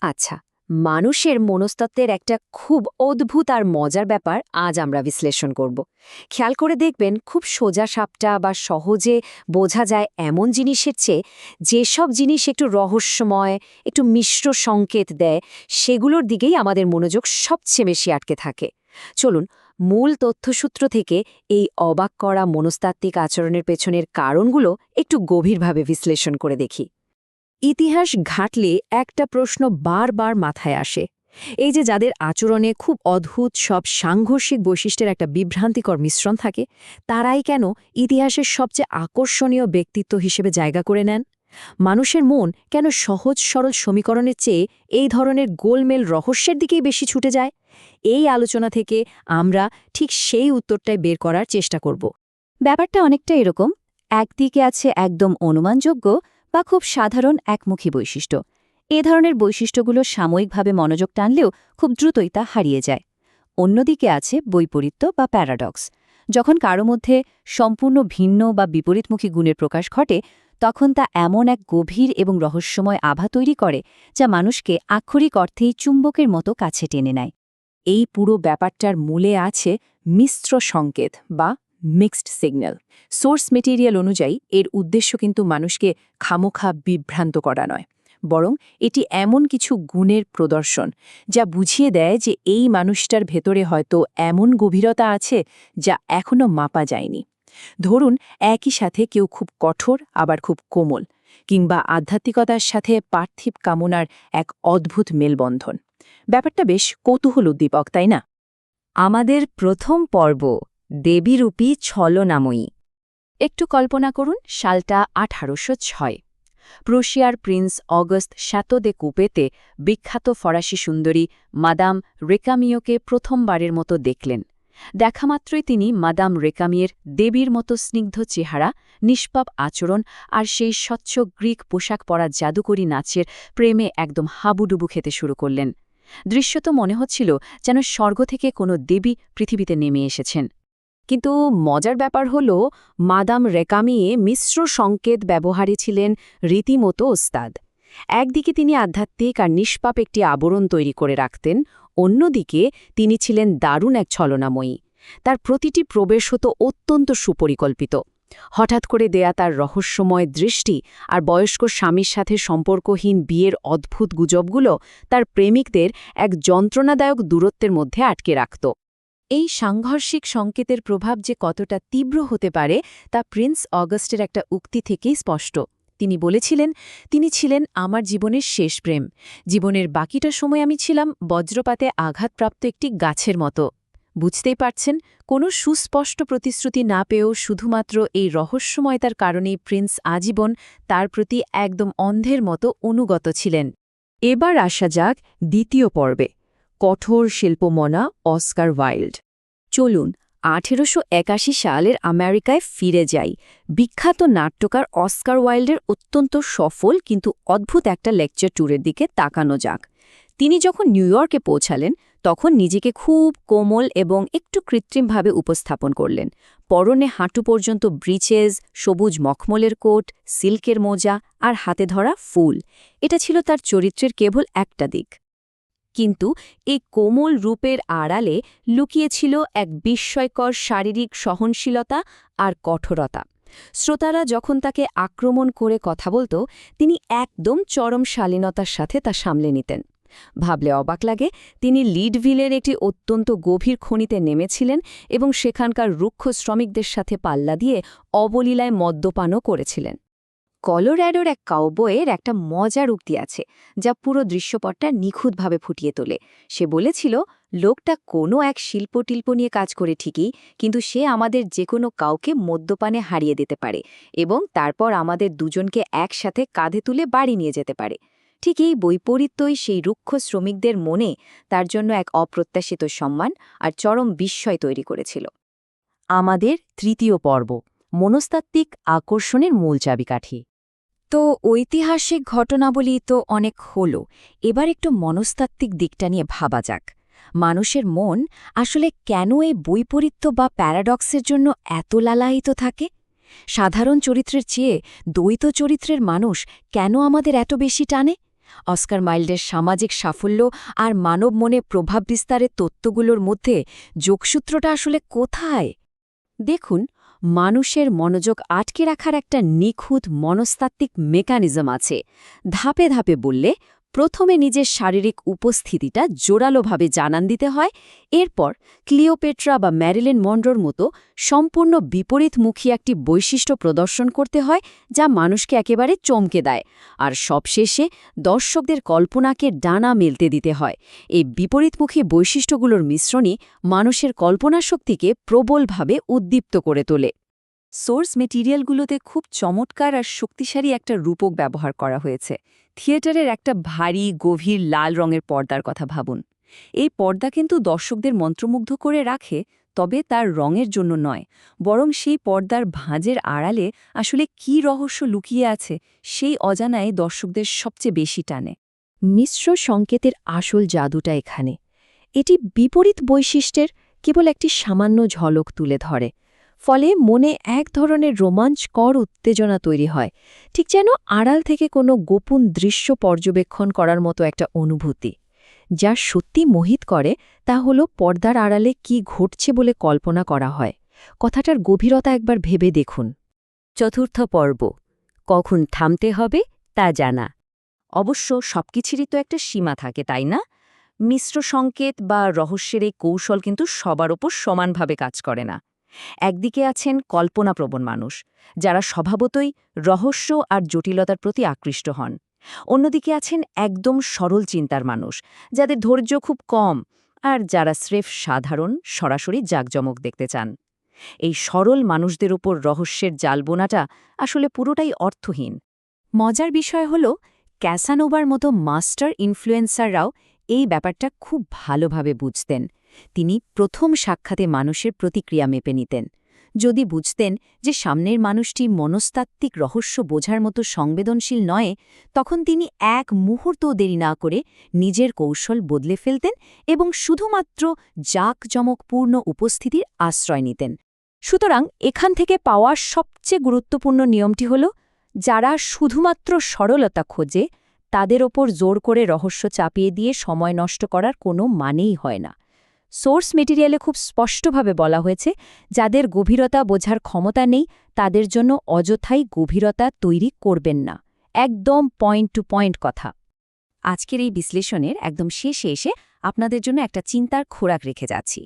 আচ্ছা, মানুষের মনস্তত্ত্বের একটা খুব অদ্ভুত আর মজার ব্যাপার আজ আমরা বিশ্লেষণ করব। খেয়াল করে দেখবেন খুব সোজা সাপটা বা সহজে বোঝা যায় এমন জিনিসের চেয়ে যেসব জিনিস একটু রহস্যময়, একটু মিশ্র সংকেত দেয়, সেগুলোর দিকেই আমাদের মনোযোগ সবচেয়ে বেশি আটকে থাকে। চলুন মূল তথ্যসূত্র থেকে এই অবাক করা মনস্তাত্ত্বিক আচরণের পেছনের কারণগুলো একটু গভীরভাবে বিশ্লেষণ করে দেখি। ইতিহাস ঘাটলে একটা প্রশ্ন বারবার মাথায় আসে, এই যে যাদের আচরণে খুব অদ্ভুত সব সাংঘর্ষিক বৈশিষ্ট্যের একটা বিভ্রান্তিকর মিশ্রণ থাকে, তারাই কেন ইতিহাসের সবচেয়ে আকর্ষণীয় ব্যক্তিত্ব হিসেবে জায়গা করে নেন? মানুষের মন কেন সহজ সরল সমীকরণের চেয়ে এই ধরনের গোলমেল রহস্যের দিকেই বেশি ছুটে যায়? এই আলোচনা থেকে আমরা ঠিক সেই উত্তরটাই বের করার চেষ্টা করব। ব্যাপারটা অনেকটা এরকম, একদিকে আছে একদম অনুমানযোগ্য বা খুব সাধারণ একমুখী বৈশিষ্ট্য। এ ধরনের বৈশিষ্ট্যগুলো সাময়িকভাবে মনোযোগ টানলেও খুব দ্রুতই তা হারিয়ে যায়। অন্যদিকে আছে বৈপরীত্য বা প্যারাডক্স। যখন কারো মধ্যে সম্পূর্ণ ভিন্ন বা বিপরীতমুখী গুণের প্রকাশ ঘটে, তখন তা এমন এক গভীর এবং রহস্যময় আভা তৈরি করে যা মানুষকে আক্ষরিক অর্থেই চুম্বকের মতো কাছে টেনে নেয়। এই পুরো ব্যাপারটার মূলে আছে মিশ্র সংকেত বা মিক্সড সিগন্যাল। সোর্স মেটেরিয়াল অনুযায়ী এর উদ্দেশ্য কিন্তু মানুষকে খামোখা বিভ্রান্ত করা নয়, বরং এটি এমন কিছু গুণের প্রদর্শন যা বুঝিয়ে দেয় যে এই মানুষটার ভেতরে হয়তো এমন গভীরতা আছে যা এখনও মাপা যায়নি। ধরুন একই সাথে কেউ খুব কঠোর আবার খুব কোমল, কিংবা আধ্যাত্মিকতার সাথে পার্থিব কামনার এক অদ্ভুত মেলবন্ধন। ব্যাপারটা বেশ কৌতূহল উদ্দীপক, তাই না? আমাদের প্রথম পর্ব, দেবীরূপী ছলনাময়ী। একটু কল্পনা করুন, সালটা 1806। প্রুশিয়ার প্রিন্স অগস্ট শ্যাতো দে কুপেতে বিখ্যাত ফরাসি সুন্দরী মাদাম রেকামিওকে প্রথমবারের মতো দেখলেন। দেখামাত্রই তিনি মাদাম রেকামিয়ের দেবীর মতো স্নিগ্ধ চেহারা, নিষ্পাপ আচরণ আর সেই স্বচ্ছ গ্রিক পোশাক পরা জাদুকরী নাচের প্রেমে একদম হাবুডুবু খেতে শুরু করলেন। দৃশ্য তো মনে হচ্ছিল যেন স্বর্গ থেকে কোনো দেবী পৃথিবীতে নেমে এসেছেন। কিন্তু মজার ব্যাপার হল, মাদাম রেকামিয়ে মিশ্র সংকেত ব্যবহারে ছিলেন রীতিমতো ওস্তাদ। একদিকে তিনি আধ্যাত্মিক আর নিষ্পাপ একটি আবরণ তৈরি করে রাখতেন, অন্যদিকে তিনি ছিলেন দারুণ এক ছলনাময়ী। তার প্রতিটি প্রবেশ হতো অত্যন্ত সুপরিকল্পিত। হঠাৎ করে দেয়া তার রহস্যময় দৃষ্টি আর বয়স্ক স্বামীর সাথে সম্পর্কহীন বিয়ের অদ্ভুত গুজবগুলো তার প্রেমিকদের এক যন্ত্রণাদায়ক দূরত্বের মধ্যে আটকে রাখত। এই সাংঘর্ষিক সংকেতের প্রভাব যে কতটা তীব্র হতে পারে তা প্রিন্স অগাস্টের একটা উক্তি থেকেই স্পষ্ট। তিনি বলেছিলেন, তিনি ছিলেন আমার জীবনের শেষ প্রেম। জীবনের বাকিটা সময় আমি ছিলাম বজ্রপাতে আঘাতপ্রাপ্ত একটি গাছের মতো। বুঝতেই পারছেন, কোনো সুস্পষ্ট প্রতিশ্রুতি না পেয়েও শুধুমাত্র এই রহস্যময়তার কারণেই প্রিন্স আজীবন তার প্রতি একদম অন্ধের মতো অনুগত ছিলেন। এবার আসা যাক দ্বিতীয় পর্বে, কঠোর শিল্পমনা অস্কার ওয়াইল্ড। চলুন 1881 সালের আমেরিকায় ফিরে যাই। বিখ্যাত নাট্যকার অস্কার ওয়াইল্ডের অত্যন্ত সফল কিন্তু অদ্ভুত একটা লেকচার ট্যুরের দিকে তাকানো যাক। তিনি যখন নিউ ইয়র্কে পৌঁছালেন, তখন নিজেকে খুব কোমল এবং একটু কৃত্রিমভাবে উপস্থাপন করলেন। পরনে হাঁটু পর্যন্ত ব্রিচেস, সবুজ মখমলের কোট, সিল্কের মোজা আর হাতে ধরা ফুল। এটা ছিল তার চরিত্রের কেবল একটা দিক। কিন্তু এই কোমল রূপের আড়ালে লুকিয়েছিল এক বিস্ময়কর শারীরিক সহনশীলতা আর কঠোরতা। শ্রোতারা যখন তাকে আক্রমণ করে কথা বলত, তিনি একদম চরম শালীনতার সাথে তা সামলে নিতেন। ভাবলে অবাক লাগে, তিনি লিডভিলের একটি অত্যন্ত গভীর খনিতে নেমেছিলেন এবং সেখানকার রুক্ষ শ্রমিকদের সাথে পাল্লা দিয়ে অবলীলায় মদ্যপানও করেছিলেন। কলোরাডোর এক কাউবয়ের একটা মজার উক্তি আছে, যা পুরো দৃশ্যপটটা নিখুঁতভাবে ফুটিয়ে তোলে। সে বলেছিল, লোকটা কোনো এক শিল্পটিল্প নিয়ে কাজ করে ঠিকই, কিন্তু সে আমাদের যে কোনো কাউকে মদ্যপানে হারিয়ে দিতে পারে এবং তারপর আমাদের দুজনকে একসাথে কাঁধে তুলে বাড়ি নিয়ে যেতে পারে। ঠিক এই বৈপরীত্যই সেই রুক্ষ শ্রমিকদের মনে তার জন্য এক অপ্রত্যাশিত সম্মান আর চরম বিস্ময় তৈরি করেছিল। আমাদের তৃতীয় পর্ব, মনস্তাত্ত্বিক আকর্ষণের মূল চাবিকাঠি। তো ঐতিহাসিক ঘটনাবলী তো অনেক হলো, এবার একটু মনস্তাত্ত্বিক দিকটা নিয়ে ভাবা যাক। মানুষের মন আসলে কেন এই বৈপরীত্য বা প্যারাডক্সের জন্য এত লালায়িত থাকে? সাধারণ চরিত্রের চেয়ে দ্বৈত চরিত্রের মানুষ কেন আমাদের এত বেশি টানে? অস্কার মাইল্ডের সামাজিক সাফল্য আর মানব মনে প্রভাব বিস্তারের তত্ত্বগুলোর মধ্যে যোগসূত্রটা আসলে কোথায়? দেখুন, মানুষের মনোযোগ আটকে রাখার একটা নিখুঁত মনস্তাত্ত্বিক মেকানিজম আছে। ধাপে ধাপে বললে প্রথমে নিজের শারীরিক উপস্থিতিটা জোরালোভাবে জানান দিতে হয়, এরপর ক্লিওপেট্রা বা ম্যারিলিন মনরোর মতো সম্পূর্ণ বিপরীতমুখী একটি বৈশিষ্ট্য প্রদর্শন করতে হয় যা মানুষকে একেবারে চমকে দেয়, আর সবশেষে দর্শকদের কল্পনাকে ডানা মেলতে দিতে হয়। এই বিপরীতমুখী বৈশিষ্ট্যগুলোর মিশ্রণই মানুষের কল্পনাশক্তিকে প্রবলভাবে উদ্দীপ্ত করে তোলে। সোর্স মেটেরিয়ালগুলোতে খুব চমৎকার আর শক্তিশালী একটা রূপক ব্যবহার করা হয়েছে। থিয়েটারের একটা ভারী গভীর লাল রঙের পর্দার কথা ভাবুন। এই পর্দা কিন্তু দর্শকদের মন্ত্রমুগ্ধ করে রাখে, তবে তার রঙের জন্য নয়, বরং সেই পর্দার ভাঁজের আড়ালে আসলে কী রহস্য লুকিয়ে আছে সেই অজানায় দর্শকদের সবচেয়ে বেশি টানে। মিশ্র সংকেতের আসল জাদুটা এখানে। এটি বিপরীত বৈশিষ্ট্যের কেবল একটি সামান্য ঝলক তুলে ধরে, ফলে মনে এক ধরনের রোমাঞ্চকর উত্তেজনা তৈরি হয়, ঠিক যেন আড়াল থেকে কোনো গোপন দৃশ্য পর্যবেক্ষণ করার মতো একটা অনুভূতি। যা সত্যি মোহিত করে তা হল পর্দার আড়ালে কি ঘটছে বলে কল্পনা করা হয়। কথাটার গভীরতা একবার ভেবে দেখুন। চতুর্থ পর্ব, কখন থামতে হবে তা জানা। অবশ্য সবকিছুরই তো একটা সীমা থাকে, তাই না? মিশ্র সংকেত বা রহস্যের এই কৌশল কিন্তু সবার ওপর সমানভাবে কাজ করে না। একদিকে আছেন কল্পনাপ্রবণ মানুষ, যারা স্বভাবতই রহস্য আর জটিলতার প্রতি আকৃষ্ট হন। অন্যদিকে আছেন একদম সরল চিন্তার মানুষ, যাদের ধৈর্য খুব কম আর যারা স্রেফ সাধারণ সরাসরি জাঁকজমক দেখতে চান। এই সরল মানুষদের উপর রহস্যের জালবোনাটা আসলে পুরোটাই অর্থহীন। মজার বিষয় হল, ক্যাসানোভার মতো মাস্টার ইনফ্লুয়েন্সাররাও এই ব্যাপারটা খুব ভালোভাবে বুঝতেন। তিনি প্রথম সাক্ষাতে মানুষের প্রতিক্রিয়া মেপে নিতেন। যদি বুঝতেন যে সামনের মানুষটি মনস্তাত্ত্বিক রহস্য বোঝার মতো সংবেদনশীল নয়, তখন তিনি এক মুহূর্তও দেরি না করে নিজের কৌশল বদলে ফেলতেন এবং শুধুমাত্র জাঁকজমকপূর্ণ উপস্থিতির আশ্রয় নিতেন। সুতরাং এখান থেকে পাওয়া সবচেয়ে গুরুত্বপূর্ণ নিয়মটি হল, যারা শুধুমাত্র সরলতা খোঁজে তাদের ওপর জোর করে রহস্য চাপিয়ে দিয়ে সময় নষ্ট করার কোনো মানেই হয় না। সোর্স মেটেরিয়ালে খুব স্পষ্টভাবে বলা হয়েছে, যাদের গভীরতা বোঝার ক্ষমতা নেই তাদের জন্য অযথাই গভীরতা তৈরি করবেন না। একদম পয়েন্ট টু পয়েন্ট কথা। আজকের এই বিশ্লেষণের একদম শেষে এসে আপনাদের জন্য একটা চিন্তার খোরাক রেখে যাচ্ছি।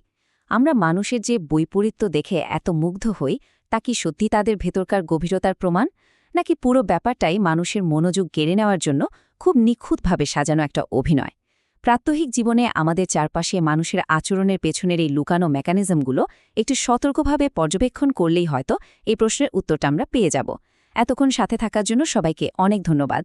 আমরা মানুষের যে বৈপরীত্য দেখে এত মুগ্ধ হই, তা কি সত্যি তাদের ভেতরকার গভীরতার প্রমাণ, নাকি পুরো ব্যাপারটাই মানুষের মনোযোগ কেড়ে নেওয়ার জন্য খুব নিখুঁতভাবে সাজানো একটা অভিনয়? প্রাত্যহিক জীবনে আমাদের চারপাশে মানুষের আচরণের পেছনের এই লুকানো মেকানিজমগুলো একটু সতর্কভাবে পর্যবেক্ষণ করলেই হয়তো এই প্রশ্নের উত্তরটা আমরা পেয়ে যাব। এতক্ষণ সাথে থাকার জন্য সবাইকে অনেক ধন্যবাদ।